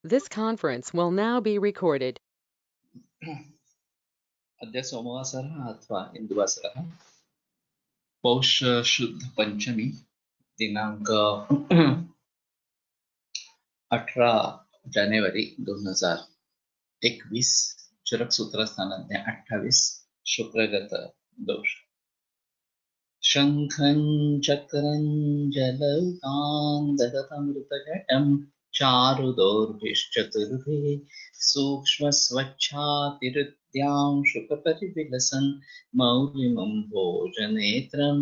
This conference will now be recorded. अद्य सोमवासरः अथवा इन्दुवासरः पौष शुद्ध पंचमी दिनांक 18 जानेवारी 2021 चरक सूत्र स्थानाध्याय 28 शुक्रगत दोष शंखं चक्रं जलौकान्दगतमृतघटं चारुदोर्भिश्चतुर्भिः सूक्ष्मस्वच्छातिरुद्यां शुकपरिविलसन् मौलिमं भोजनेत्रं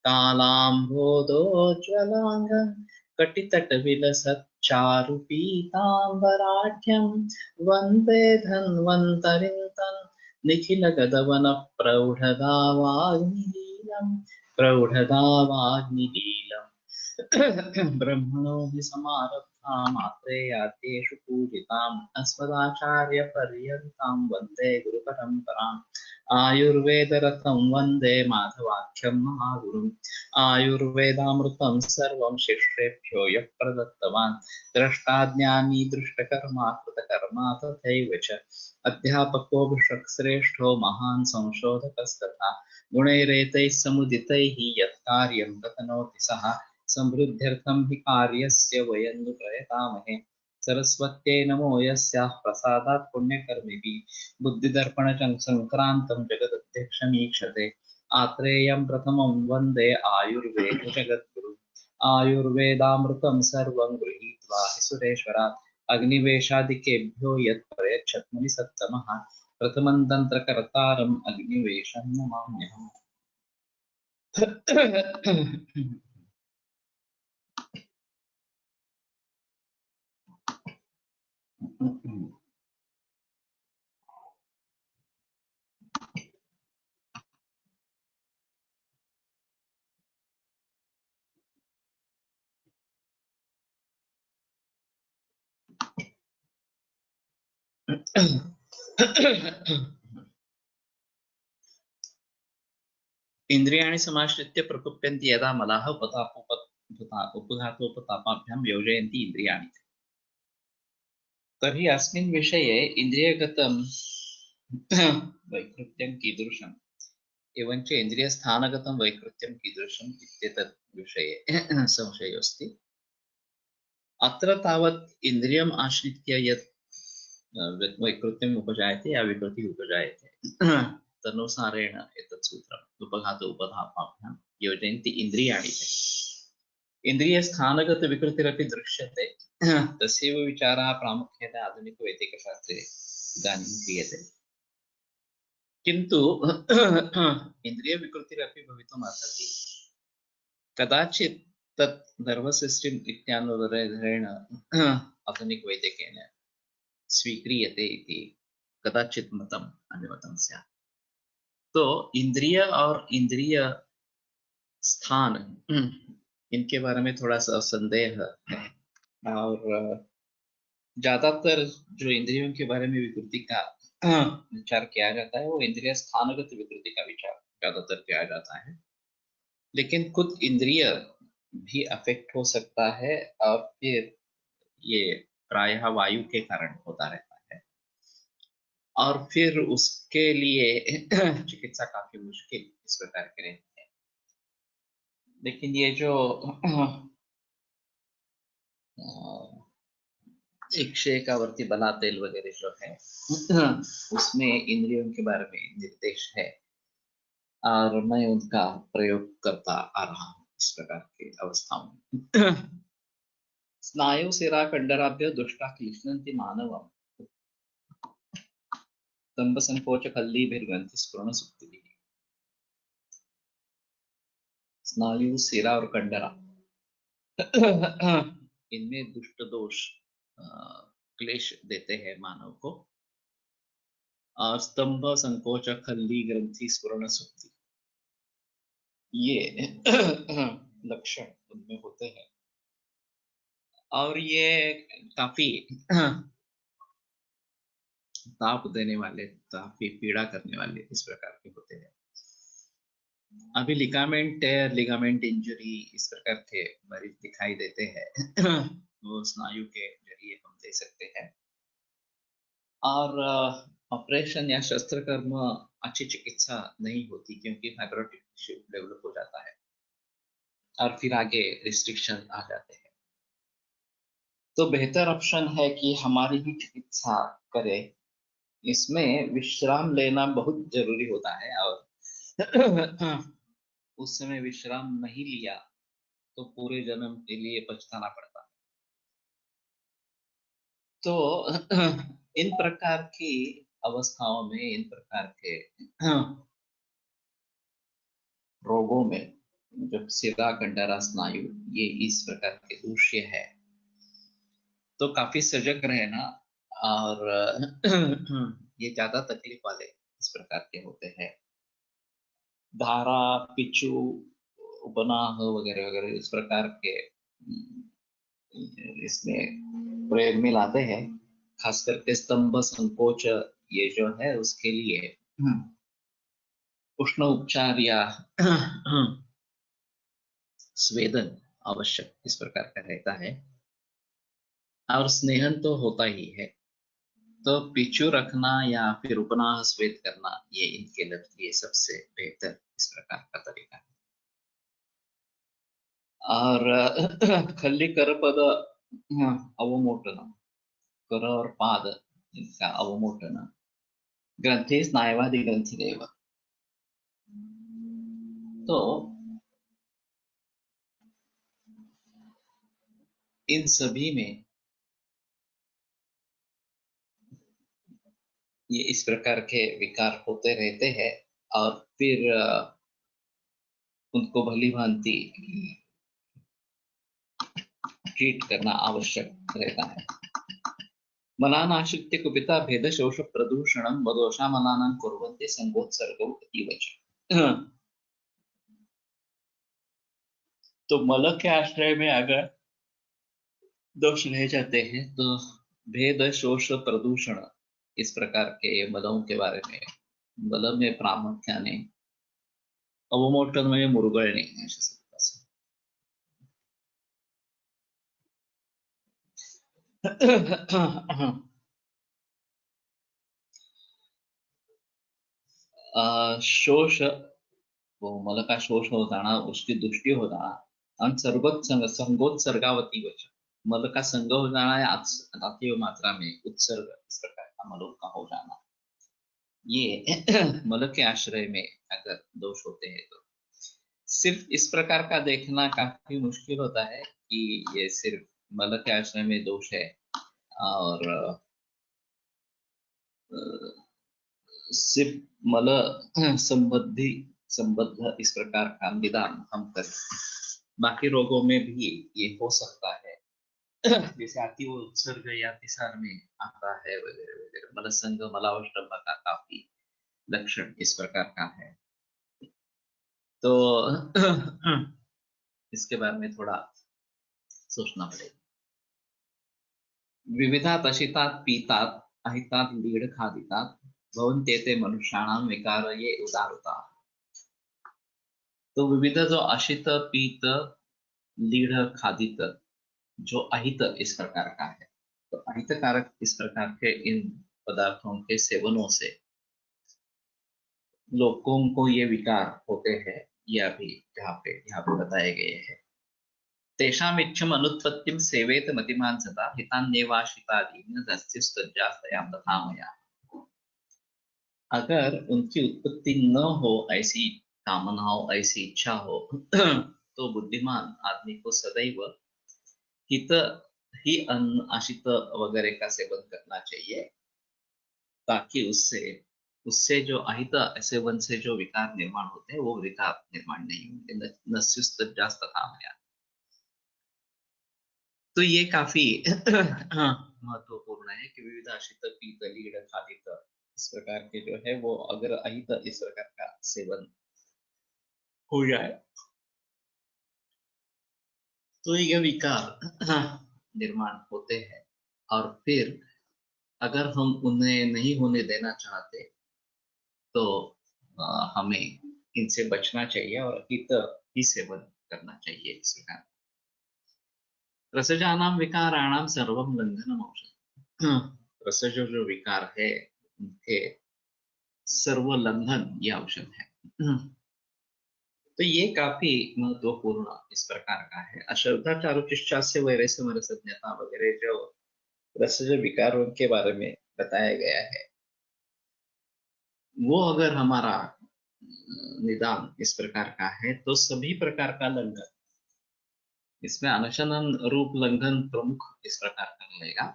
कालाम्भोदोज्ज्वलाङ्गं कटितटविलसच्चारुपीताम्बराढ्यं वन्दे धन्वन्तरिं तन् निखिलगदवनप्रौढदावाग्निलीलम् प्रौढदावाग्निलीलम् ब्रह्मणो हि समारब्धा मात्रेयाद्येषु पूजिताम् अस्मदाचार्यपर्यन्तां वन्दे गुरुपरम्पराम् आयुर्वेदरतं वन्दे माधवाख्यं महागुरुम् आयुर्वेदामृतं सर्वं शिष्येभ्यो यः प्रदत्तवान् द्रष्टाज्ञानी दृष्टकर्मा कृतकर्मा तथैव च अध्यापको विश्वश्रेष्ठो महान् संशोधकस्तथा गुणैरेतैः समुदितैः यत् कार्यं ततनोति सः समृद्ध्यर्थं हि कार्यस्य वयं नु प्रयतामहे सरस्वत्यै नमो यस्याः प्रसादात् पुण्यकर्मिभिः बुद्धिदर्पणचं संक्रान्तं जगदध्यक्षमीक्षते आत्रेयं प्रथमं वन्दे आयुर्वेदजगद्गुरुम् आयुर्वेदामृतं सर्वं गृहीत्वा हि सुरेश्वरात् अग्निवेशादिकेभ्यो यत् प्रयच्छत् मुनिसत्तमः प्रथमं तन्त्रकर्तारम् अग्निवेशं नमाम्यहम्। इंद्रियाणि समाश्रित्य प्रकुप्यन्ति यदा मलाः उपघातोपतापाभ्यां योजयन्ति इंद्रियाणि। तर्हि अस्मिन् विषये इन्द्रियगतं वैकृत्यं कीदृशम् एवञ्च इन्द्रियस्थानगतं वैकृत्यं कीदृशम् इत्येतत् विषये संशयोऽस्ति। अत्र तावत् इन्द्रियम् आश्रित्य यत् वैकृत्यम् उपजायते या विकृतिः उपजायते तदनुसारेण एतत् सूत्रम् उपघात उपधापाभ्यां योजयन्ति इन्द्रियाणि। इन्द्रियस्थानगतविकृतिरपि दृश्यते तस्यैव विचारः प्रामुख्येन आधुनिकवैदिकशास्त्रे इदानीं क्रियते। किन्तु इन्द्रियविकृतिरपि भवितुम् अर्हति। कदाचित् तत् नर्वस् सिस्टम् इत्यानुसारेण आधुनिकवैदिकेन स्वीक्रियते इति कदाचित् मतम् अभिमतं स्यात्। तो इंद्रिय और इंद्रिय स्थान इनके बारे में थोड़ा सा संदेह है और ज्यादातर जो इंद्रियों के बारे में विकृति का विचार किया जाता है वो इंद्रिय स्थानगत विकृति का विचार ज्यादातर किया जाता है। लेकिन खुद इंद्रिय भी अफेक्ट हो सकता है और फिर ये प्रायः वायु के कारण होता रहता है और फिर उसके लिए चिकित्सा काफी मुश्किल इस प्रकार की रहती है। लेकिन ये जो इक्षेकावर्ती बला तेल वगैरह जो है उसमें इंद्रियों के बारे में निर्देश है और मैं उनका प्रयोग करता आ रहा हूँ इस प्रकार की अवस्थाओं में। स्नायु सिरा कंडराभ्य दुष्टा क्लिश्नन्ति मानवम् स्तंभ संकोच खल्लीभिर्ग्रंथि स्फुरण सुप्तिभिः। स्नायु सिरा और कंडरा इनमें दुष्ट दोष क्लेश देते हैं मानव को और स्तंभ संकोच खल्ली ग्रंथि स्फुरण सुप्ति ये लक्षण उनमें होते हैं और ये काफी ताप देने वाले काफी पीड़ा करने वाले इस प्रकार के होते हैं। अभी लिगामेंट टेयर लिगामेंट इंजरी इस प्रकार के मरीज दिखाई देते हैं वो स्नायु के जरिए हम दे सकते हैं। और ऑपरेशन या शस्त्र कर्म अच्छी चिकित्सा नहीं होती, क्योंकि फाइब्रोटिक टिश्यू डेवलप हो जाता है और फिर आगे रिस्ट्रिक्शन आ जाते हैं। तो बेहतर ऑप्शन है कि हमारी ही चिकित्सा करें। इसमें विश्राम लेना बहुत जरूरी होता है, और उस समय विश्राम नहीं लिया तो पूरे जन्म के लिए पछताना पड़ता है। तो इन प्रकार की अवस्थाओं में, इन प्रकार के रोगों में, जब सिरा कंडरा स्नायु ये इस प्रकार के दूष्य है, तो काफी सजग रहना। और ये ज्यादा तकलीफ वाले इस प्रकार के होते हैं। धारा, पिचू, उपनाह वगैरह वगैरह इस प्रकार के इसमें प्रयोग में लाते हैं। खास करके स्तंभ संकोच ये जो है उसके लिए उष्ण उपचार या स्वेदन आवश्यक इस प्रकार का रहता है। और स्नेहन तो होता ही है। तो पिचू रखना या फिर उपनाह स्वेद करना ये इनके लिए सबसे बेहतर इस प्रकार का तरीका है। और खल्ली करपद अवमोटन, कर और पाद इनका अवमोटन ग्रंथि स्नायुवादि ग्रंथिरेव। तो इन सभी में ये इस प्रकार के विकार होते रहते हैं, और फिर उनको भली भांति ट्रीट करना आवश्यक रहता है। मलानाश्रित्य कुपिता भेद शोष प्रदूषणं वदोषा मलानां कुर्वन्ति संगोत्सर्गौ इव च। तो मल के आश्रय में अगर दोष रह जाते हैं तो भेद शोष प्रदूषण इस प्रकार के मलों के बारे में, मल में प्रामुख्याने अवमोटन में मुरुगळणे अशा शब्दाचं. शोष, वो मल का शोष हो जाना, उसकी दृष्टि हो जाना, और संगोत्सर्गावती वच, मल का संग हो जाना या अतीव मात्रा में उत्सर्ग इस प्रकार का मलों का हो जाना, ये मल के आश्रय में अगर दोष होते हैं तो सिर्फ इस प्रकार का देखना काफी मुश्किल होता है कि ये सिर्फ मल के आश्रय में दोष है, और सिर्फ मल संबद्ध इस प्रकार का निदान हम करें। बाकी रोगों में भी ये हो सकता है, जैसे अति उत्सर्ग या अतिसार में आता है वगैरह वगैरह। मलसंग, मलावष्टम्भ का काफी लक्षण इस प्रकार का है। तो इसके बारे में थोड़ा सोचना पड़ेगा। विविधात अशितात पीतात अहितात लीड खादितात भवन्त्येते मनुष्याणां विकार ये उदारता। तो विविध जो अशित, पीत, लीढ़, खादित, जो अहित इस प्रकार का है, तो अहित कारक इस प्रकार के इन पदार्थों के सेवनों से लोगों को ये विकार होते हैं, या भी यहाँ पे बताए गए हैं। तेषाम् इच्छम अनुत्पत्तिम सेवेत मतिमान सदा हितान्येवाश्रितादीन दस्युस्तज्जास्तयां तथा मया। अगर उनकी उत्पत्ति न हो, ऐसी कामना हो, ऐसी इच्छा हो, तो बुद्धिमान आदमी को सदैव हित ही अन्न, आशित वगैरह का सेवन करना चाहिए, ताकि उससे उससे जो अहित सेवन से जो विकार निर्माण होते हैं वो विकार निर्माण नहीं होंगे। नस्युस्तज्जास्त तथा मया। तो ये काफी महत्वपूर्ण है कि विविध आशित, पीत, लीढ़, खादित इस प्रकार के जो है वो अगर अहित इस प्रकार का सेवन हो जाए तो ये विकार निर्माण होते हैं। और फिर अगर हम उन्हें नहीं होने देना चाहते तो हमें इनसे बचना चाहिए और हित ही सेवन करना चाहिए इस प्रकार। रसजानां विकाराणां सर्वं लंघनम् औषधम्। रसज जो विकार है उनके सर्वलंघन ये औषध है। तो ये काफी महत्वपूर्ण इस प्रकार का है। अश्रद्धाचारुचिष्टा से वैरस्य मनसज्ञता वगैरह जो रसज विकारों के बारे में बताया गया है, वो अगर हमारा निदान इस प्रकार का है तो सभी प्रकार का लंघन, इसमें अनशनन रूप लंघन प्रमुख इस प्रकार का रहेगा।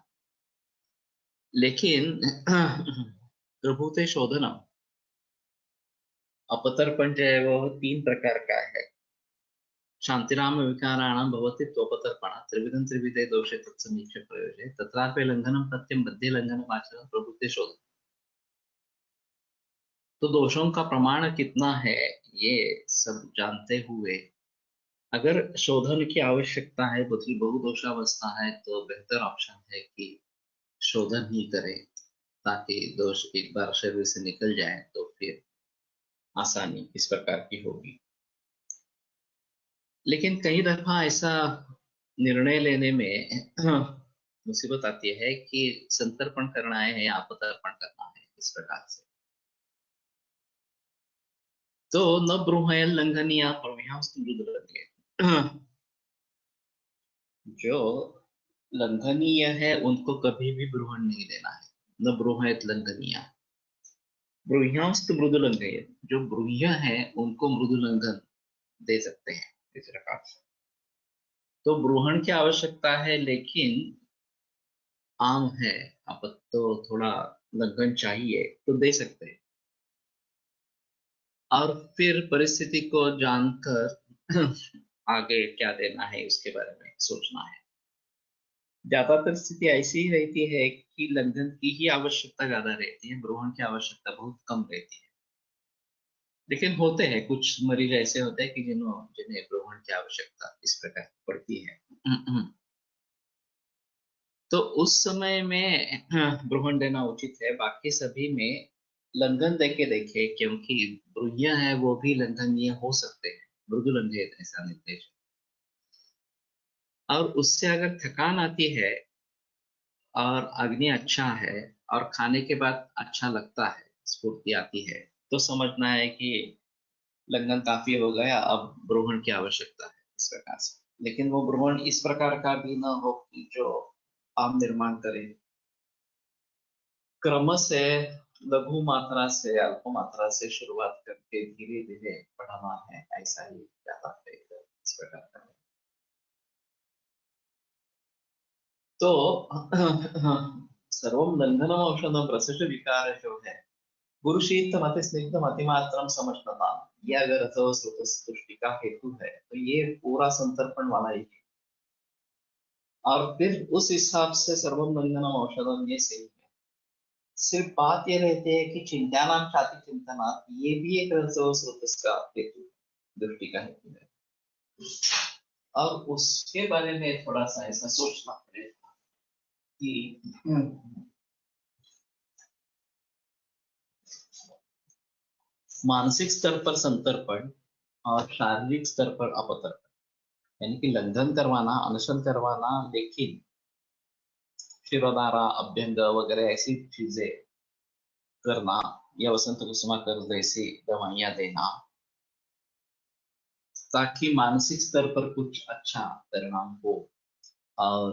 लेकिन प्रभुते शोधनम अपतर्पण जो है वो 3 प्रकार का है। शांतिराम विकाराणां भवति त्वपतर्पण त्रिविधं त्रिविधे दोषे तत्समीक्ष्य प्रयोजे तत्रापि लंघनम प्रत्यम बद्धे लंघनम आचरण प्रभुते शोधन। तो दोषों का प्रमाण कितना है ये सब जानते हुए अगर शोधन की आवश्यकता है, बहुदोषावस्था है, तो बेहतर ऑप्शन है कि शोधन ही करें, ताकि दोष एक बार शरीर से निकल जाए तो फिर आसानी इस प्रकार की होगी। लेकिन कई दफा ऐसा निर्णय लेने में मुसीबत आती है कि संतर्पण करना है या अपतर्पण करना है इस प्रकार से। तो न ब्रूहयन लंघनीय जो लंघनीय है उनको कभी भी ब्रूहण नहीं देना है। न ब्रूहयत लंघनीय ब्रूह्यांस्त मृदु लंघय, जो ब्रूह्य है उनको मृदु लंघन दे सकते हैं इस प्रकार से। तो ब्रूहण की आवश्यकता है, लेकिन आम है आपत तो थोड़ा लंघन चाहिए तो दे सकते हैं। और फिर परिस्थिति को जानकर आगे क्या देना है उसके बारे में सोचना है। ज्यादातर स्थिति ऐसी ही रहती है कि लंघन की ही आवश्यकता ज्यादा रहती है, ब्रूहण की आवश्यकता बहुत कम रहती है। लेकिन होते हैं कुछ मरीज ऐसे होते हैं कि जिन्हें ब्रूहण की आवश्यकता इस प्रकार पड़ती है। तो उस समय में ब्रूहण देना उचित है। बाकी सभी में लंघन देके देखे, क्योंकि ब्रूह्य है वो भी लंघनीय हो सकते हैं, मृदु लंघय ऐसा निर्देश। और उससे अगर थकान आती है और अग्नि अच्छा है और खाने के बाद अच्छा लगता है, स्फूर्ति आती है, तो समझना है कि लंघन काफी हो गया, अब ब्रूहण की आवश्यकता है इस प्रकार से। लेकिन वो ब्रूहण इस प्रकार का भी ना हो कि जो आप निर्माण करें, क्रम से लघु मात्रा से अल्प मात्रा से शुरुआत करके धीरे धीरे बढ़ाना है, ऐसा ही ज्यादा इस प्रकार का है। तो सर्वम लंघनम औषधम रसज विकार जो है, पुरुषीत मति स्निग्ध मतिमात्रम समझना, ये अगर तुष्टि का हेतु है तो ये पूरा संतर्पण वाला ही है। और फिर उस हिसाब से सर्वम लंघनम औषधम ये सही है। सिर्फ बात ये रहती है कि चिंता नाम छाती चिंतना, ये भी एक स्रोत का हेतु, दृष्टि का हेतु है। और उसके बारे में थोड़ा सा ऐसा सोचना पड़ेगा कि मानसिक स्तर पर संतर्पण और शारीरिक स्तर पर अपतर्पण, यानी कि लंघन करवाना, अनशन करवाना, लेकिन शिरोधारा अभ्यंग वगैरह ऐसी चीजें करना, या वसंत कुसुमा कर जैसी दवाइयां देना, ताकि मानसिक स्तर पर कुछ अच्छा परिणाम हो। और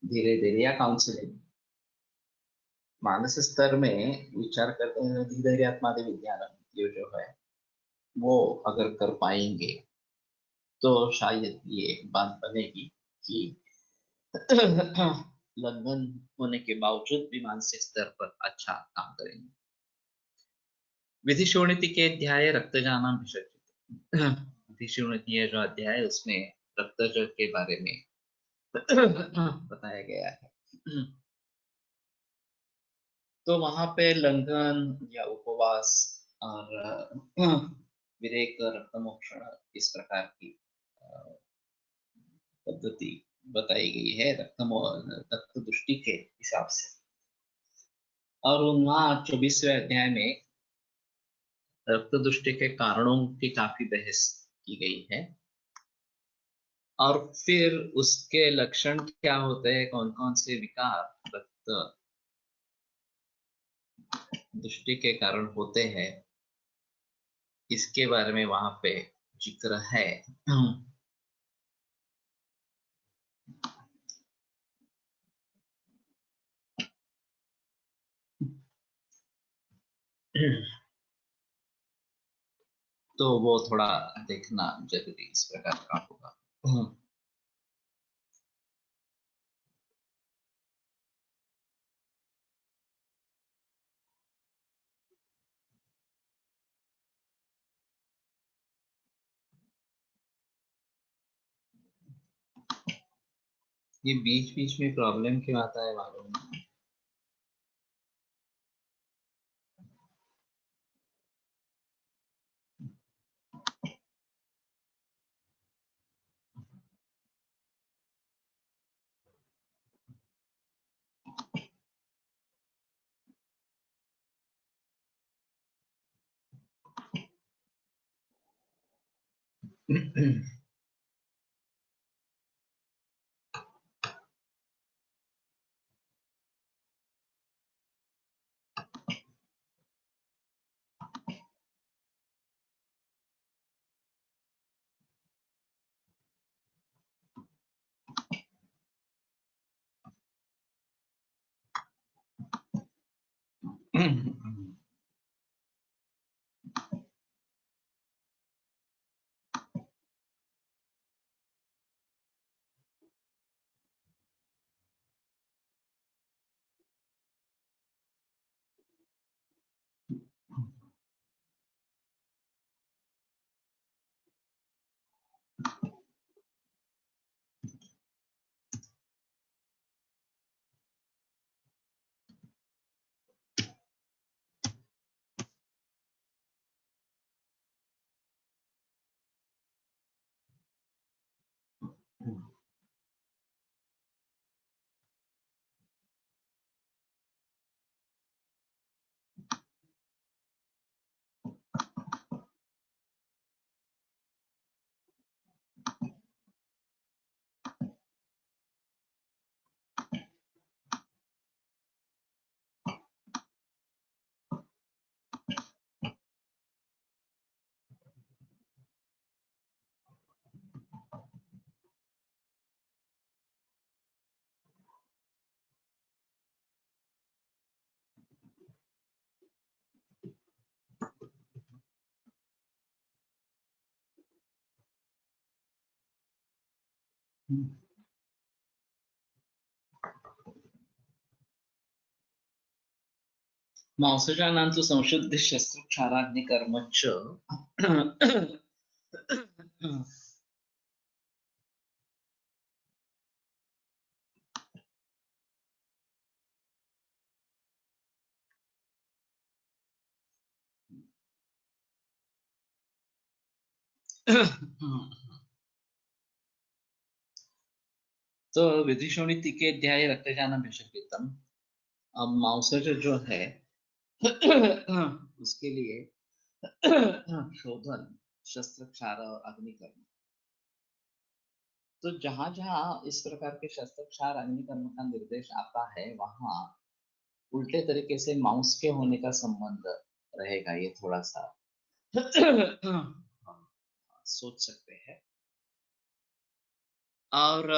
धीरे धीरे या काउंसलिंग, मानसिक स्तर में विचार करते हैं, धीरे आत्मादि विज्ञान ये जो है वो अगर कर पाएंगे तो शायद ये बात बनेगी कि लंघन होने के बावजूद भी मानसिक स्तर पर अच्छा काम करेंगे। विधि शोणिति के अध्याय रक्तजानम विसर्जित, विधि शोणिति जो अध्याय है उसमें रक्तज के बारे में बताया गया है। तो वहां पे लंघन या उपवास और विरेक रक्तमोक्षण इस प्रकार की पद्धति बताई गई है रक्त दृष्टि के हिसाब से। और वहाँ 24वें अध्याय में रक्त दृष्टि के कारणों की काफी बहस की गई है। और फिर उसके लक्षण क्या होते हैं, कौन कौन से विकार रक्त दृष्टि के कारण होते हैं, इसके बारे में वहां पे जिक्र है। तो वो थोड़ा देखना जरूरी इस प्रकार का होगा। ये बीच बीच में प्रॉब्लम क्यों आता है मालूम नहीं? मांसजानांतु संशुद्ध शस्त्रक्षाराग्निकर्मच्च तो विधिशोणिति के अध्याय रक्तजान भिषकितम। अब मांसज जो है उसके लिए शोधन शस्त्र क्षार और अग्निकर्म। तो जहां जहां इस प्रकार के शस्त्र क्षार अग्निकर्म का निर्देश आता है वहां उल्टे तरीके से मांस के होने का संबंध रहेगा, ये थोड़ा सा सोच सकते हैं। और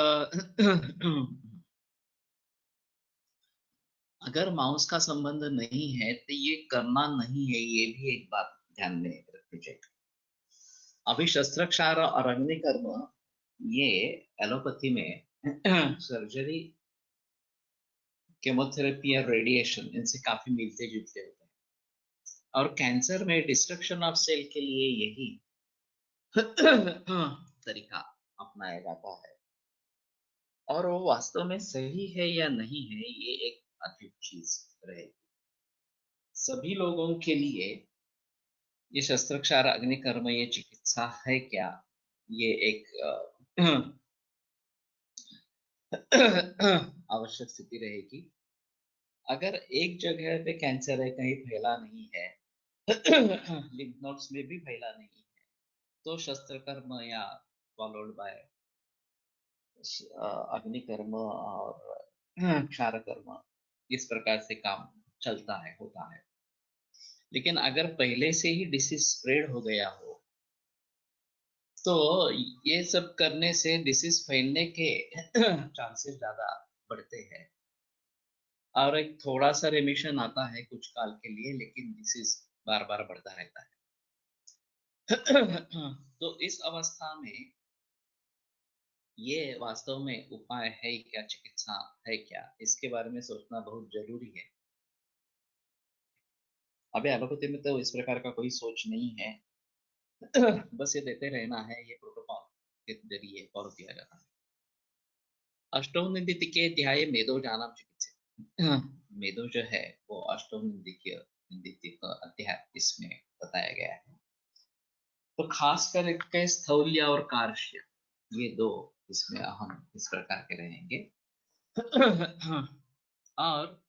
अगर मांस का संबंध नहीं है तो ये करना नहीं है, ये भी एक बात ध्यान में रखनी चाहिए। अभी शस्त्र क्षार और अग्निकर्म ये एलोपैथी में सर्जरी, केमोथेरेपी या रेडिएशन, इनसे काफी मिलते जुलते होते हैं। और कैंसर में डिस्ट्रक्शन ऑफ सेल के लिए यही तरीका अपनाया जाता है। और वो वास्तव में सही है या नहीं है, ये एक अजीब चीज रहेगी। सभी लोगों के लिए ये शस्त्र क्षार अग्निकर्म ये चिकित्सा है क्या, ये एक आवश्यक स्थिति रहेगी। अगर एक जगह पे कैंसर है, कहीं फैला नहीं है, लिम्फ नोड्स में भी फैला नहीं है, तो शस्त्र कर्म या फॉलोड बाय अग्नि कर्म और क्षार कर्म इस प्रकार से काम चलता है, होता है। लेकिन अगर पहले से ही डिसीज स्प्रेड हो गया हो, तो ये सब करने से डिसीज फैलने के चांसेस ज्यादा बढ़ते हैं। और एक थोड़ा सा रेमिशन आता है कुछ काल के लिए, लेकिन डिसीज बार बार बढ़ता रहता है। तो इस अवस्था में ये वास्तव में उपाय है क्या, चिकित्सा है क्या, इसके बारे में सोचना बहुत जरूरी है। अभी एलोपैथी में तो इस प्रकार का कोई सोच नहीं है। बस ये देते रहना है, ये प्रोटोकॉल के जरिए फॉलो किया जाता है। अष्टौ निंदितिके ध्याये मेदो जानम चिकित्सा। मेदो जो है वो अष्टौ निंदित अध्याय इसमें बताया गया है। तो खास करके स्थौल्य और कार्श्य, ये दो इसमें हम इस प्रकार के रहेंगे। और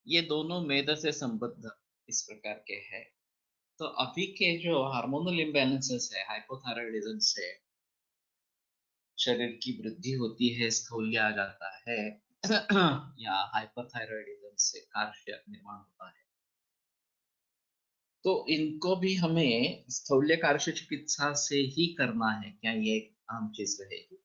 ये दोनों मेद से संबद्ध इस प्रकार के हैं। तो अभी के जो हार्मोनल इम्बैलेंसेस है, हाइपोथायराइडिज्म से शरीर की वृद्धि होती है, स्थूल्य आ जाता है, या हाइपरथायराइडिज्म से कार्य निर्माण होता है। तो इनको भी हमें स्थूल्य कार्य चिकित्सा से ही करना है क्या, ये एक अहम चीज रहेगी।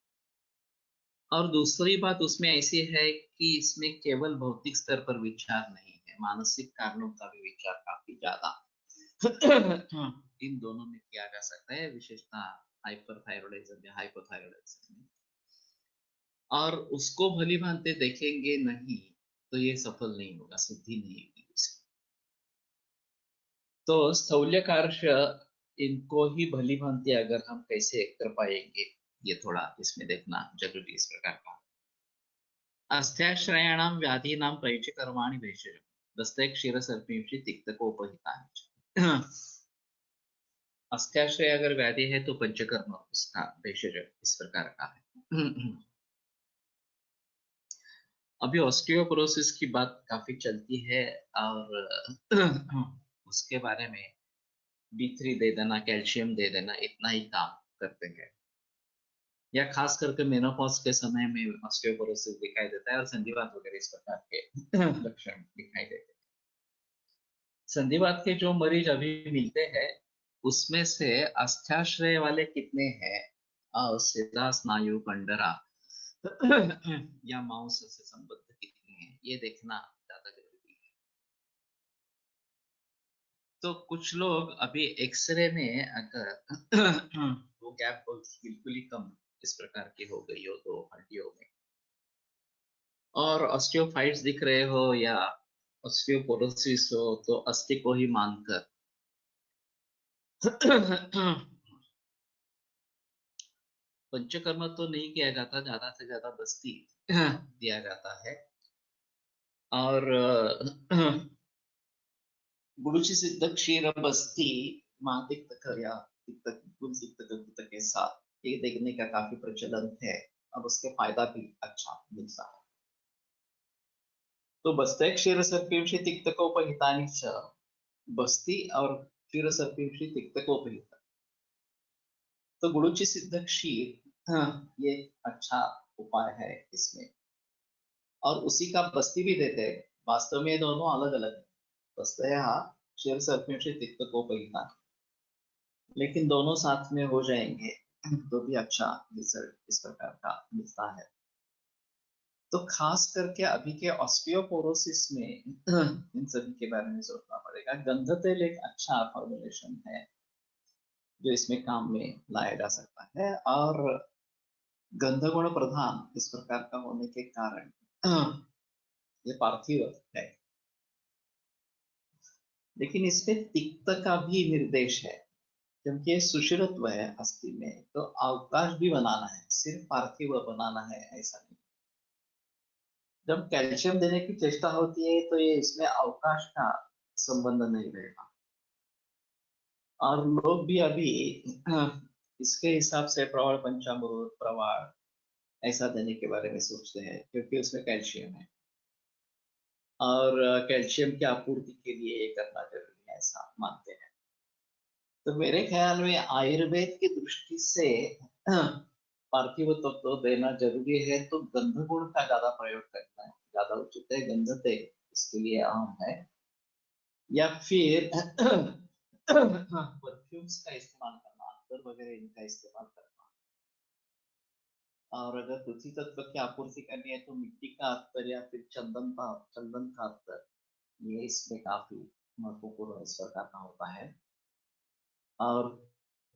और दूसरी बात उसमें ऐसी है कि इसमें केवल भौतिक स्तर पर विचार नहीं है, मानसिक कारणों का भी विचार काफी ज्यादा इन दोनों में किया जा सकता है, विशेषता हाइपरथायरॉयडिज्म या हाइपोथायरॉयडिज्म में। और उसको भली भांति देखेंगे नहीं तो ये सफल नहीं होगा, सिद्धि नहीं होगी उसकी। तो स्थौल्य कार्य इनको ही भली भांति अगर हम कैसे कर पाएंगे, ये थोड़ा इसमें देखना जरूरी इस प्रकार का। अस्थ्याश्रयाणां व्याधीनां परिचकर्माणि भेषज दस्ते क्षीरसर्पिंषि तिक्तकोपहितानि। अस्थ्याश्रय अगर व्याधि है तो पंचकर्म उसका भेषज इस प्रकार का है। अभी ऑस्टियोपोरोसिस की बात काफी चलती है, और उसके बारे में B3 दे देना, कैल्शियम दे देना, इतना ही काम करते हैं। या खास करके मेनोपॉज के समय में ऑस्टियोपोरोसिस दिखाई देता है और संधिवात वगैरह इस प्रकार के लक्षण दिखाई देते हैं। संधिवात के जो मरीज अभी मिलते हैं उसमें से अस्थ्याश्रय वाले कितने हैं, सीधा स्नायु कंडरा या मांस से संबद्ध कितने हैं, ये देखना ज्यादा जरूरी है। तो कुछ लोग अभी एक्सरे में अगर वो गैप बिल्कुल ही कम इस प्रकार की हो गई हो तो हड्डियों में, और ऑस्टियोफाइट्स दिख रहे हो या ऑस्टियोपोरोसिस हो, तो अस्थि को ही मानकर पंचकर्म तो नहीं किया जाता, ज्यादा से ज्यादा बस्ती दिया जाता है। और गुरुचि सिद्ध क्षीर बस्ती मातिक या तिक्त के साथ ये देखने का काफी प्रचलन है। अब उसके फायदा भी अच्छा मिलता है। तो बस्ते क्षीर सर्पिंषि तिक्तकोपहितानि च, बस्ती और क्षीर सर्पिंषि तिक्तकोपहिता, तो गुरुचि सिद्ध क्षीर, ये अच्छा उपाय है इसमें। और उसी का बस्ती भी देते हैं। वास्तव में ये दोनों अलग अलग है, बस्तया क्षीर सर्पिंषि तिक्तकोपहिता, लेकिन दोनों साथ में हो जाएंगे तो भी अच्छा रिजल्ट इस प्रकार का मिलता है। तो खास करके अभी के ऑस्टियोपोरोसिस में इन सभी के बारे में सोचना पड़ेगा। गंध तेल एक अच्छा फॉर्मुलेशन है जो इसमें काम में लाया जा सकता है, और गंधगुण प्रधान इस प्रकार का होने के कारण ये पार्थिव है। लेकिन इसमें तिक्त का भी निर्देश है, क्योंकि ये सुषिरत्व है अस्थि में, तो अवकाश भी बनाना है, सिर्फ पार्थिव बनाना है ऐसा नहीं। जब कैल्शियम देने की चेष्टा होती है तो ये इसमें अवकाश का संबंध नहीं रहेगा। और लोग भी अभी इसके हिसाब से प्रवाल पंचामृत प्रवाल ऐसा देने के बारे में सोचते हैं, क्योंकि उसमें कैल्शियम है और कैल्शियम की आपूर्ति के लिए ये करना जरूरी है ऐसा मानते हैं। तो मेरे ख्याल में आयुर्वेद की दृष्टि से पार्थिव तत्व तो देना जरूरी है, तो गंध गुण का ज्यादा प्रयोग करना है, ज्यादा उचित है। गंधते इसके लिए अहम है। या फिर परफ्यूम्स का इस्तेमाल करना, अत्तर वगैरह इनका इस्तेमाल करना। और अगर पृथ्वी तत्व की आपूर्ति करनी है तो मिट्टी का अत्तर या फिर चंदन का अत्तर, ये इसमें काफी महत्वपूर्ण इस प्रकार का होता है। और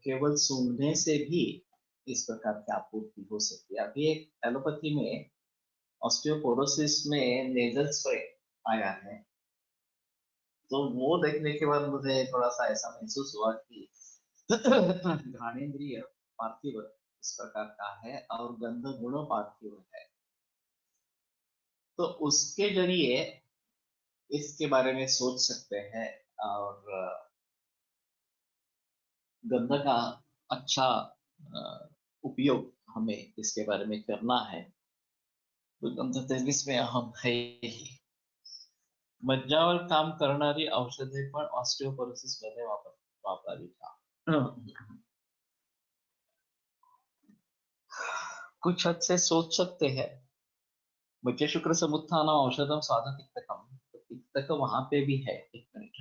केवल सूंघने से भी इस प्रकार की आपूर्ति हो सकती है। अभी एक एलोपैथी में ऑस्टियोपोरोसिस में नेजल स्प्रे आया है, तो वो देखने के बाद मुझे थोड़ा सा ऐसा महसूस हुआ कि घ्राणेन्द्रिय पार्थिव इस प्रकार का है और गंध गुण पार्थिव है, तो उसके जरिए इसके बारे में सोच सकते हैं। और गंध का अच्छा उपयोग हमें इसके बारे में करना है। तो गंध तेवीस में अहम है ही। मज्जावर काम करणारी औषधे पण ऑस्टिओपोरोसिस मध्ये वापरली का? कुछ हद से सोच सकते हैं। मज्जा शुक्र समुत्थान औषधम स्वाद तिक्तकम, तो तिक्तक वहां पे भी है। एक मिनट।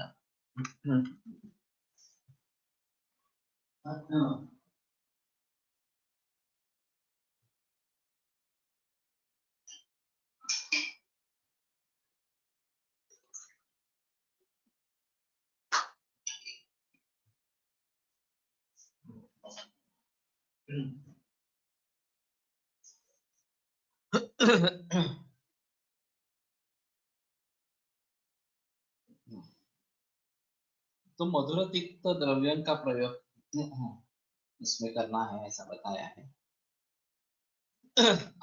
तो मधुर तिक्त द्रव्यों का प्रयोग इसमें करना है, ऐसा बताया है।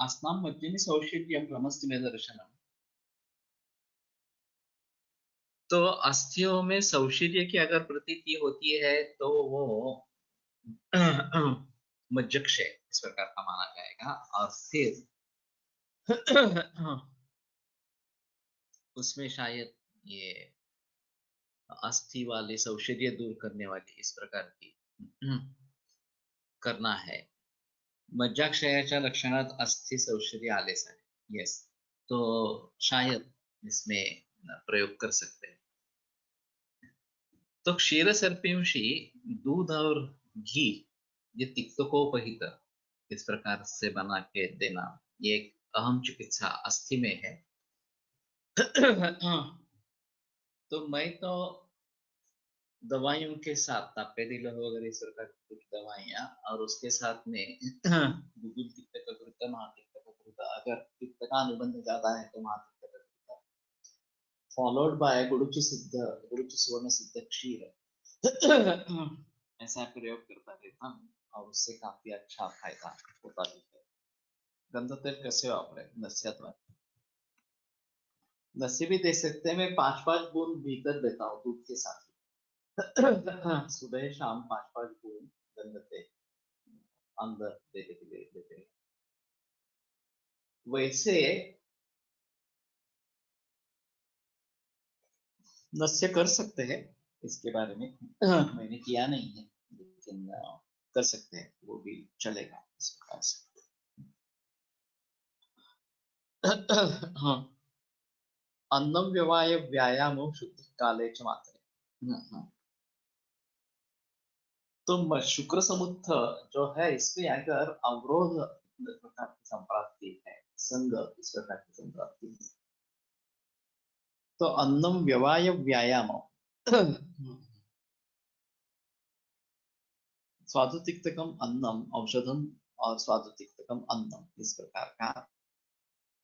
अस्नाम मज्जनि सौशील्यम भ्रमस्ति में दर्शनम, तो अस्थियों में सौशील्य की अगर प्रतीति होती है तो वो मज्जक्षय इस प्रकार का माना जाएगा। और फिर उसमें शायद ये अस्थि वाले सौशील्य दूर करने वाली इस प्रकार की करना है। मज्जाक्षयाच्या लक्षणात अस्थि सौशील्य आलेच आहे। यस, तो शायद इसमें प्रयोग कर सकते हैं। तो क्षीर सर्पिंशी दूध और घी, ये तिक्तकोपहित इस प्रकार से बना के देना, ये एक अहम चिकित्सा अस्थि में है। तो मैं तो दवाइयों के साथ तापेदिल वगैरह इस प्रकार की कुछ दवाइयाँ, और उसके साथ में गुगुल तिक्त का कृत, महातिक्त का कृत, अगर तिक्त का अनुबंध ज्यादा है तो महातिक्त का कृत, फॉलोड बाय गुरुचि सुवर्ण सिद्ध क्षीर, ऐसा प्रयोग करता रहता हूँ और उससे काफी अच्छा फायदा होता भी है। गंध तेल कैसे वापरे? नस्यत्व लस्सी भी दे सकते हैं। मैं 5-5 बूंद भीतर देता हूँ दूध के साथ। सुबह शाम 5-5 बूंद गंध तेल अंदर देते हैं। वैसे नस्य कर सकते हैं, इसके बारे में मैंने किया नहीं है, लेकिन कर सकते हैं, वो भी चलेगा इस प्रकार से। हाँ, अन्नम व्यवाय व्यायाम शुद्ध काले च मात्रे। तो शुक्र समुत्थ जो है, इसमें अगर अवरोध प्रकार की संप्राप्ति है, संग इस प्रकार की संप्राप्ति है, तो अन्नम व्यवाय व्यायाम स्वादुतिक्तकम अन्नम औषधम, और स्वादुतिक्तकम अन्नम इस प्रकार का।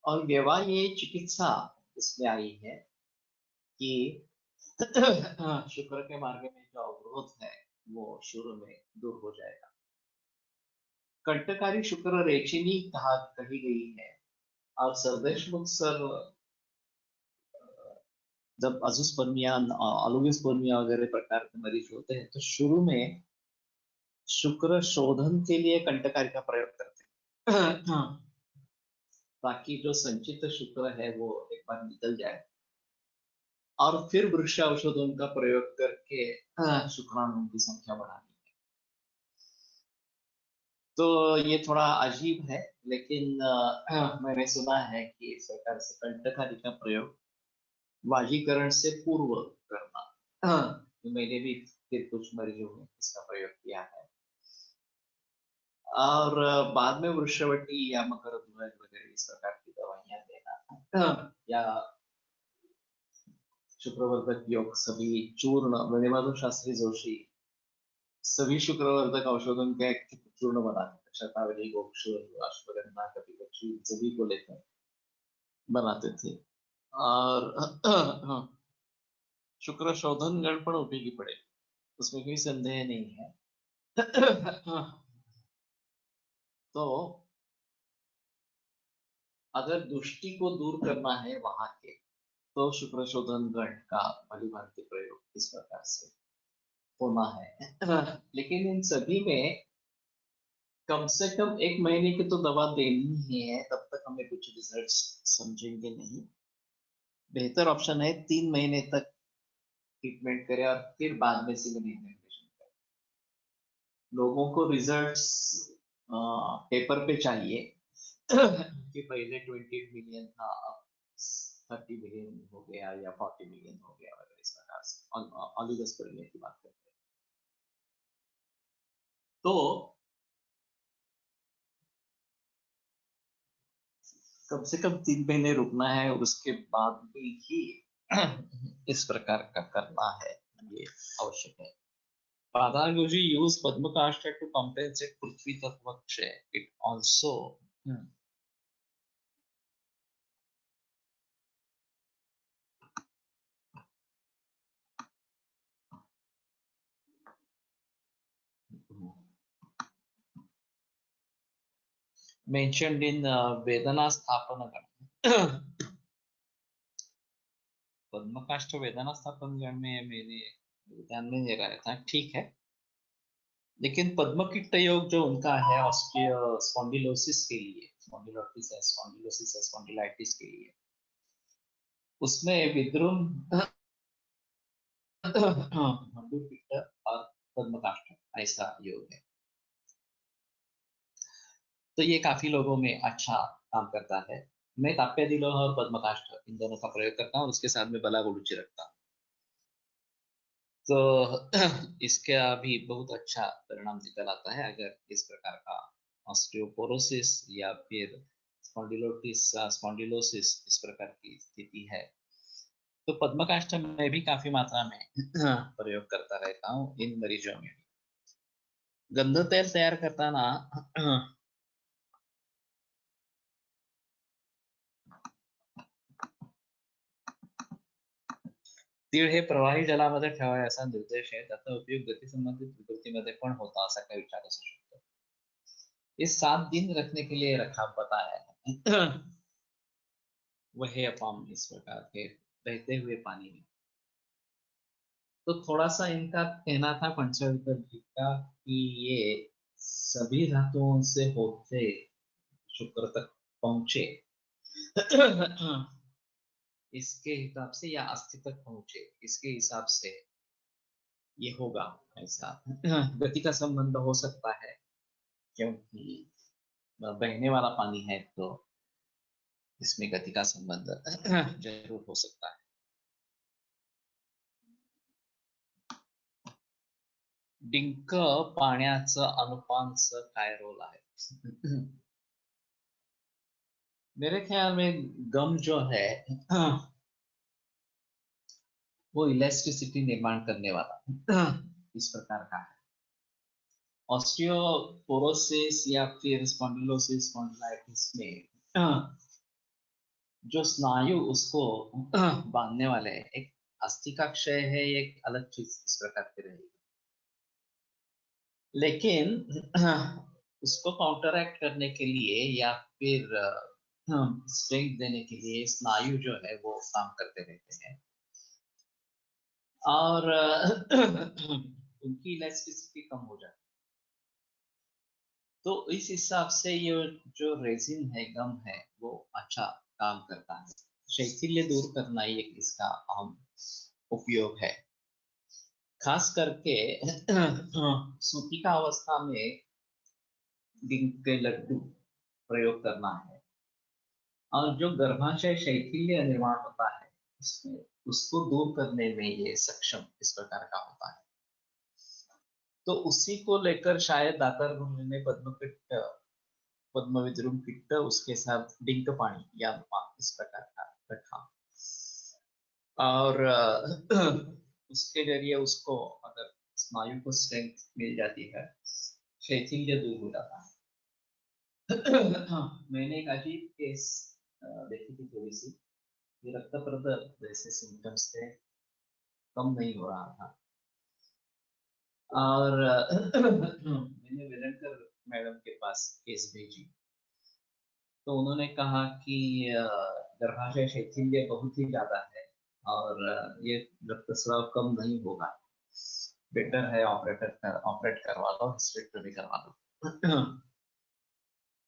और व्यवहार ये चिकित्सा इसमें आई है कि शुक्र के मार्ग में जो अवरोध है वो शुरू में दूर हो जाएगा। कंटकारी शुक्र रेचिनी कही गई है। और सरदेशमुख सर जब अजुस्पर्मिया अलुविस्पर्मिया वगैरह प्रकार के मरीज होते हैं तो शुरू में शुक्र शोधन के लिए कंटकारी का प्रयोग करते हैं, ताकि जो संचित शुक्र है वो एक बार निकल जाए, और फिर वृक्ष औषधों का प्रयोग करके शुक्राणुओं की संख्या बढ़ानी है। तो ये थोड़ा अजीब है, लेकिन मैंने सुना है कि इस प्रकार से कंटकादि का प्रयोग वाजीकरण से पूर्व करना। तो मैंने भी फिर कुछ मरीजों में इसका प्रयोग किया है। और बाद में वृक्षवटी या मकरध्वज वगैरह इस प्रकार की दवाइयां देना, या शुक्रवर्धक योग सभी चूर्ण, मणिमाधव शास्त्री जोशी सभी शुक्रवर्धक औषधों का एक चूर्ण बनाते थे, शतावरी, गोक्षुर, अश्वगंधा, कपिलवस्तु सभी को लेकर बनाते थे। और शुक्र शोधन गण पण उपयोगी पड़े, उसमें कोई संदेह नहीं है। तो अगर दुष्टि को दूर करना है वहां के, तो शुक्र शोधन गण का भलीभांति प्रयोग इस प्रकार से होना है। लेकिन इन सभी में कम से कम 1 महीने की तो दवा देनी ही है, तब तक हमें कुछ रिजल्ट समझेंगे नहीं। बेहतर ऑप्शन है 3 महीने तक ट्रीटमेंट करें और फिर बाद में सिंगल इंजेक्शन करें। लोगों को रिजल्ट्स पेपर पे चाहिए कि पहले 28 मिलियन था, अब 30 मिलियन हो गया या 40 मिलियन हो गया वगैरह इस प्रकार से ऑलिगोस्पेरमिया की बात करते हैं। तो कम से कम 3 महीने रुकना है, उसके बाद भी ही इस प्रकार का करना है, ये आवश्यक है। Patanjali used Padmakashta to compensate Prithvi Tattva Kshay. It also mentioned in Vedana Sthapana Gana. पद्मकाष्ठ वेदना स्थापन गण में मेरे ध्यान में नहीं रहा था, ठीक है। लेकिन पद्मकिट्ट योग जो उनका है ऑस्टियो स्पॉन्डिलोसिस के लिए, स्पॉन्डिलोसिस है स्पॉन्डिलाइटिस के लिए, उसमें विद्रुम पिट्ट और पद्मकाष्ठ ऐसा योग है। तो ये काफी लोगों में अच्छा काम करता है। मैं ताप्यदिलोह और पद्मकाष्ठ इन दोनों का प्रयोग करता हूँ, उसके साथ में बला गुरुचि रखता हूँ। तो इसका भी बहुत अच्छा परिणाम निकल आता है। अगर इस प्रकार का ऑस्टियोपोरोसिस या फिर स्पॉन्डिलोसिस इस प्रकार की स्थिति है, तो पद्मकाष्ठ में भी काफी मात्रा में प्रयोग करता रहता हूँ इन मरीजों में भी। गंध तेल तैयार करताना तीळ हे प्रवाही जलामध्ये ठेवावे असा निर्देश आहे। त्याचा उपयोग गती संबंधित विकृतीमध्ये पण होता, असा काही विचार असू शकतो। इस 7 दिन रखने के लिए रखा बताया है। वह अपाम इस प्रकार के बहते हुए पानी में। तो थोड़ा सा इनका कहना था पंचवितर जी का कि ये सभी धातुओं से होते शुक्र तक पहुंचे इसके हिसाब से, या अस्थि तक पहुंचे इसके हिसाब से ये होगा। ऐसा गति का संबंध हो सकता है, क्योंकि बहने वाला पानी है, तो इसमें गति का संबंध जरूर हो सकता है। डिंक पाण्याचं अनुपानचं काय रोल आहे? मेरे ख्याल में गम जो है वो इलास्टिसिटी निर्माण करने वाला इस प्रकार का है। ऑस्टियोपोरोसिस या फिर स्पॉन्डिलोसिस स्पॉन्डिलाइटिस में जो स्नायु उसको बांधने वाले हैं, एक अस्थि का क्षय है, एक अलग चीज इस प्रकार की रहेगी। लेकिन उसको काउंटरएक्ट करने के लिए या फिर स्ट्रेंथ देने के लिए स्नायु जो है वो काम करते रहते हैं, और उनकी इलास्टिसिटी कम हो जाती है। तो इस हिसाब से ये जो रेजिन है, गम है, वो अच्छा काम करता है। शैथिल्य दूर करना ही एक इसका अहम उपयोग है। खास करके सूतिका अवस्था में डिंक के लड्डू प्रयोग करना है। और जो गर्भाशय शैथिल्य निर्माण होता है इसमें, उसको दूर करने में ये सक्षम इस प्रकार का होता है। तो उसी को लेकर शायद दातार भूमि ने पद्म विद्रुम किट्ट उसके साथ डिंक पानी या इस प्रकार का रखा। और उसके जरिए उसको अगर स्नायु को स्ट्रेंथ मिल जाती है, शैथिल्य दूर हो जाता है। मैंने एक अजीब केस देखी थी थोड़ी सी, ये रक्तप्रद जैसे सिम्टम्स थे, कम नहीं हो रहा था। और मैंने विरंकर मैडम के पास केस भेजी, तो उन्होंने कहा कि गर्भाशय शैथिल्य बहुत ही ज्यादा है और ये रक्तस्राव कम नहीं होगा, बेटर है ऑपरेट करवा लो, हिस्टेरेक्टोमी करवा लो।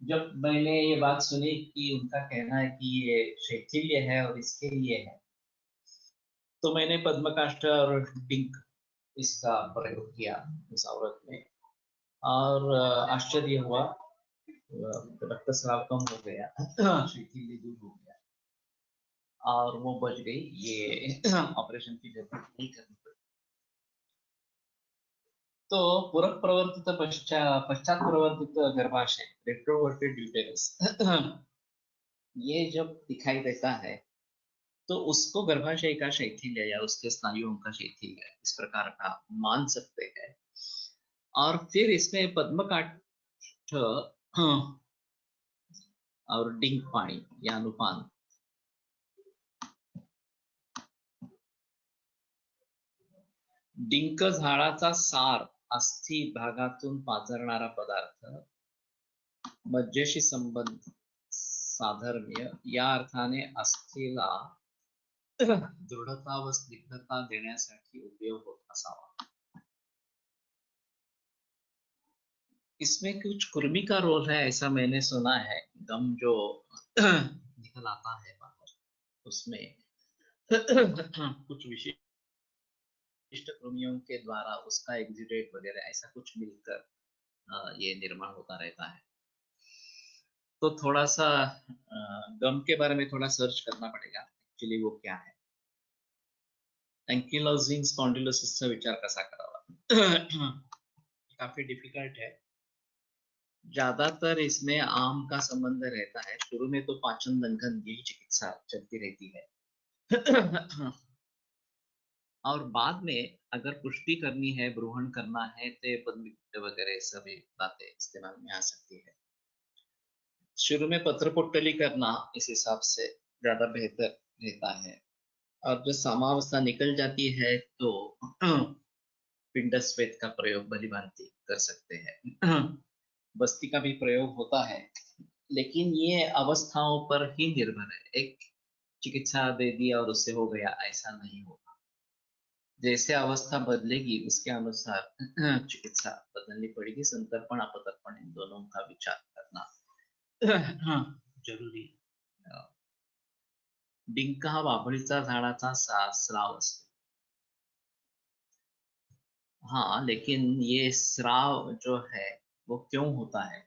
जब मैंने ये बात सुनी कि उनका कहना है कि ये शैथिल्य है और इसके लिए है, तो मैंने पद्मकाष्ठ और डिंक इसका प्रयोग किया उस औरत में, और आश्चर्य हुआ, रक्तस्राव कम हो गया, शैथिल्य दूर हो गया और वो बच गई। ये ऑपरेशन की जरूरत नहीं करनी पड़ी। तो पूरक प्रवर्तित पश्चात प्रवर्तित गर्भाशय, रेट्रोवर्टेड यूटेरस, ये जब दिखाई देता है तो उसको गर्भाशय का शैथिल्य या उसके स्नायुओं का शैथिल्य इस प्रकार का मान सकते हैं। और फिर इसमें पद्मकाष्ठ और डिंक पाणी या अनुपान, डिंक झाडाचा सार अस्थि भागातून पाझरणारा पदार्थ, मज्जेशी संबंध साधर्म्य या अर्थाने अस्थीला दृढता व स्निग्धता देण्यासाठी उपयोग होत असावा। इसमें कुछ कृमि का रोल है ऐसा मैंने सुना है। दम जो निकल आता है बाहर, उसमें कुछ विशिष्ट कृमियों के द्वारा उसका एग्जिडेट वगैरह ऐसा कुछ मिलकर ये निर्माण होता रहता है। तो थोड़ा सा गम के बारे में थोड़ा सर्च करना पड़ेगा, एक्चुअली वो क्या है। एंकिलोजिंग स्पॉन्डिलोसिसचा विचार कसा करावा, काफी डिफिकल्ट है। ज्यादातर इसमें आम का संबंध रहता है। शुरू में तो पाचन लंघन यही चिकित्सा चलती रहती है। और बाद में अगर पुष्टि करनी है, ब्रूहण करना है, तो पद्मविक्ट वगैरह सभी बातें इस्तेमाल में आ सकती है। शुरू में पत्र पुट्टली करना इस हिसाब से ज्यादा बेहतर रहता है। और जब सामावस्था निकल जाती है तो पिंड स्वेद का प्रयोग भली भांति कर सकते हैं। बस्ती का भी प्रयोग होता है, लेकिन ये अवस्थाओं पर ही निर्भर है। एक चिकित्सा दे दिया और उससे हो गया, ऐसा नहीं होगा। जैसे अवस्था बदलेगी उसके अनुसार चिकित्सा बदलनी पड़ेगी। संतर्पण अपतर्पण इन दोनों का विचार करना जरूरी। डिंक हा बाभळीचा झाडाचा स्राव असतो। हाँ, लेकिन ये स्राव जो है वो क्यों होता है?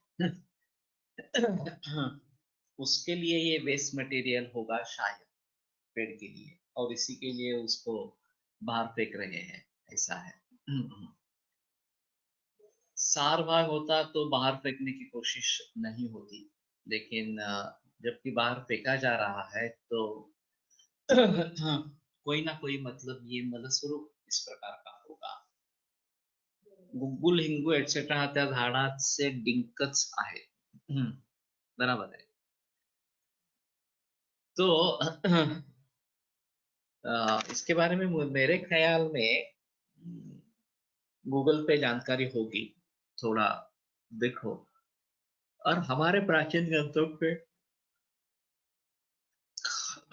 उसके लिए ये वेस्ट मटेरियल होगा शायद पेड़ के लिए, और इसी के लिए उसको बाहर फेंक रहे हैं, ऐसा है। सार भाग होता तो बाहर फेंकने की कोशिश नहीं होती, लेकिन जबकि बाहर फेंका जा रहा है तो कोई ना कोई मतलब ये मलस्वरूप इस प्रकार का होगा। गुग्गुल, हिंगू एटसेट्रा त्या झाडाचे डिंकच आहे। बराबर है। तो इसके बारे में मेरे ख्याल में गूगल पे जानकारी होगी, थोड़ा देखो। और हमारे प्राचीन ग्रंथों के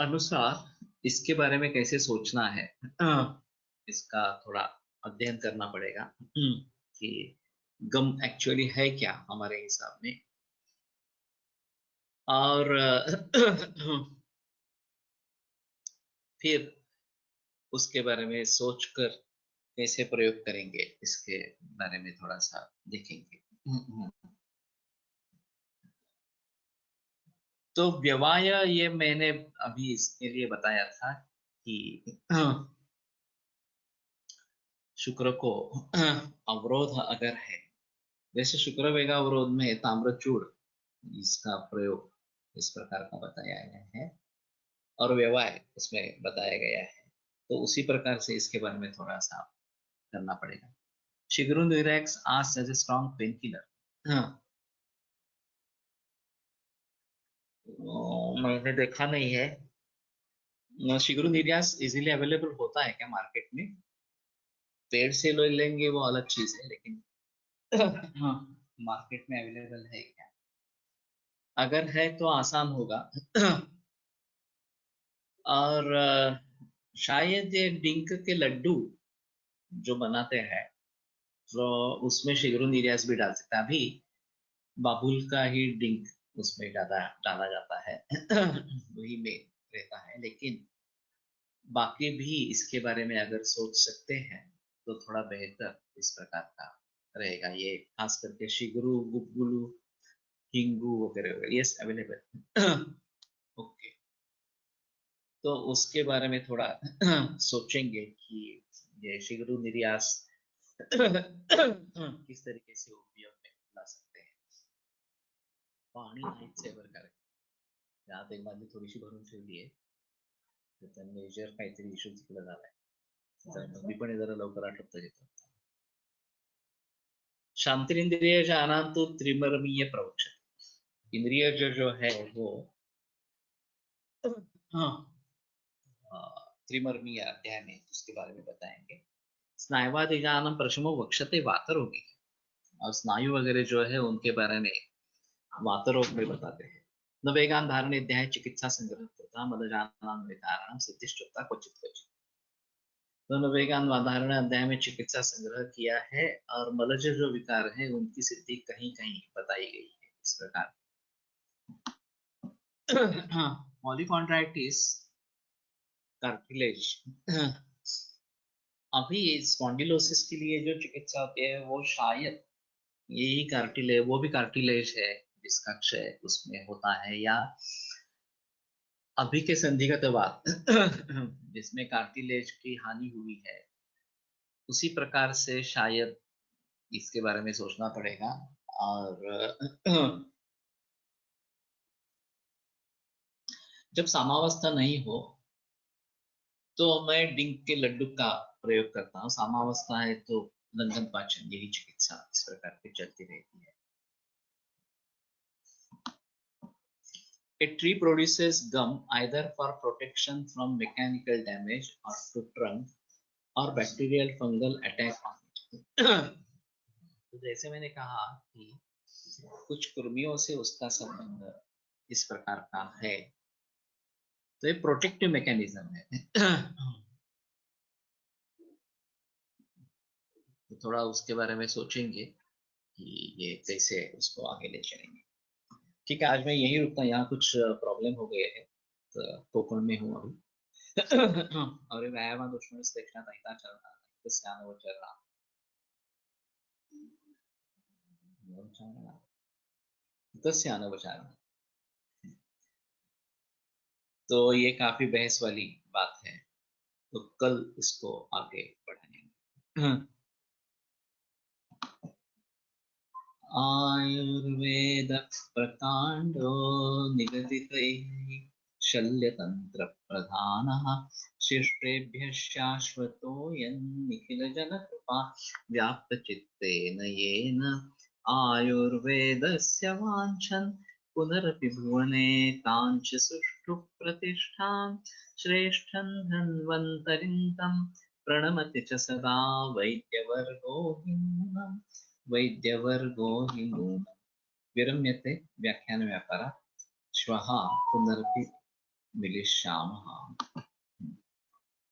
अनुसार इसके बारे में कैसे सोचना है, इसका थोड़ा अध्ययन करना पड़ेगा कि गम एक्चुअली है क्या हमारे हिसाब में। और फिर उसके बारे में सोचकर कैसे प्रयोग करेंगे इसके बारे में थोड़ा सा देखेंगे। तो व्यवाय ये मैंने अभी इसके लिए बताया था कि शुक्र को अवरोध अगर है, जैसे शुक्र वेगा अवरोध में ताम्रचूड़, इसका प्रयोग इस प्रकार का बताया गया है और व्यवहार उसमें बताया गया है, तो उसी प्रकार से इसके बारे में थोड़ा सा करना पड़ेगा। शिगरुन relax as age a strong pain killer. हाँ, मैंने देखा नहीं है। शिगरुन निरियास इजीली अवेलेबल होता है क्या मार्केट में? पेड़ से ले लेंगे वो अलग चीज है, लेकिन हाँ, मार्केट में अवेलेबल है क्या? अगर है तो आसान होगा। और शायद ये डिंक के लड्डू जो बनाते हैं, तो उसमें शिगरुन निरियास भी डाल सकते हैं। अभी बाबुल का ही डिंक उसमें डाला डाला जाता है। वही में रहता है, लेकिन बाकी भी इसके बारे में अगर सोच सकते हैं तो थोड़ा बेहतर इस प्रकार का रहेगा। ये खास करके शिगरू, गुगुलू, हिंगू वगैरह वगैरह, यस अवेलेबल। ओके, तो उसके बारे में थोड़ा सोचेंगे कि ये शिगरू निर्यास किस तरीके से उपयोग में ला सकते हैं। पाणी नाहीच आहे बरं का रे. त्यात एक माझी थोडीशी भरून ठेवली आहे, तर मेजर काहीतरी इश्यू तिकडे झालाय, तर मी पण हे जरा लवकर आटपता घेतो. शांतिरिंद्रिय जानान तो त्रिमर्मीय प्रवक्षते। इंद्रिय जो है वो हाँ, त्रिमर्मीय अध्याय में उसके बारे में बताएंगे। स्नायुवादिजानम प्रशमो वक्षते वातरोगी, और स्नायु वगैरह जो है उनके बारे में वातरोग में बताते हैं। न वेगान धारण अध्याय चिकित्सा संग्रह तथा मदजानम विकारणम सिद्धिश्चोत्ता क्वचित क्वचित। दोनों वेगान धारण अध्याय में चिकित्सा संग्रह किया है और मलज जो विकार है उनकी सिद्धि कहीं कहीं बताई गई है इस प्रकार। पॉलीकॉन्ट्रैक्टिस कार्टिलेज, अभी स्पॉन्डिलोसिस के लिए जो चिकित्सा होती है वो शायद यही कार्टिलेज, वो भी कार्टिलेज है जिसका क्षय उसमें होता है, या अभी के संधिगत बाद जिसमें कार्टिलेज की हानि हुई है, उसी प्रकार से शायद इसके बारे में सोचना पड़ेगा। और जब सामावस्था नहीं हो तो मैं डिंक के लड्डू का प्रयोग करता हूँ। सामावस्था है तो लंघन पाचन, यही चिकित्सा इस प्रकार की चलती रहती है। A tree produces gum either for protection from mechanical damage or to trunk or bacterial fungal attack on it. तो जैसे मैंने कहा कि कुछ कृमियों से उसका संबंध इस प्रकार का है, तो ये प्रोटेक्टिव मैकेनिज्म है। तो थोड़ा उसके बारे में सोचेंगे कि ये कैसे उसको आगे ले चलेंगे। ठीक है, आज मैं यही रुकता हूँ, यहाँ कुछ प्रॉब्लम हो गए हैं, तो कोकण में हूँ अभी। और व्यायाम दुश्मन से देखना तैता चल रहा है, तो स्यान वो चल रहा तो स्यान बचा रहा। तो ये काफी बहस वाली बात है, तो कल इसको आगे बढ़ाएंगे। आयुर्वेद प्रकांडो निगदितैः शल्यतंत्र प्रधानः शिष्टेभ्यः शाश्वतोऽयं निखिलजनकृपा व्याप्तचित्तेन येन आयुर्वेदस्य वाञ्छन् पुनरपि भुवने काञ्च सुष्ठु प्रतिष्ठां श्रेष्ठं धन्वन्तरिं तं प्रणमति च सदा वैद्यवर्गो हि नूनम् वैद्यवर्गो हि नूनम्। विरम्यते व्याख्यानव्यापारः। श्वः पुनरपि मिलिष्यामः।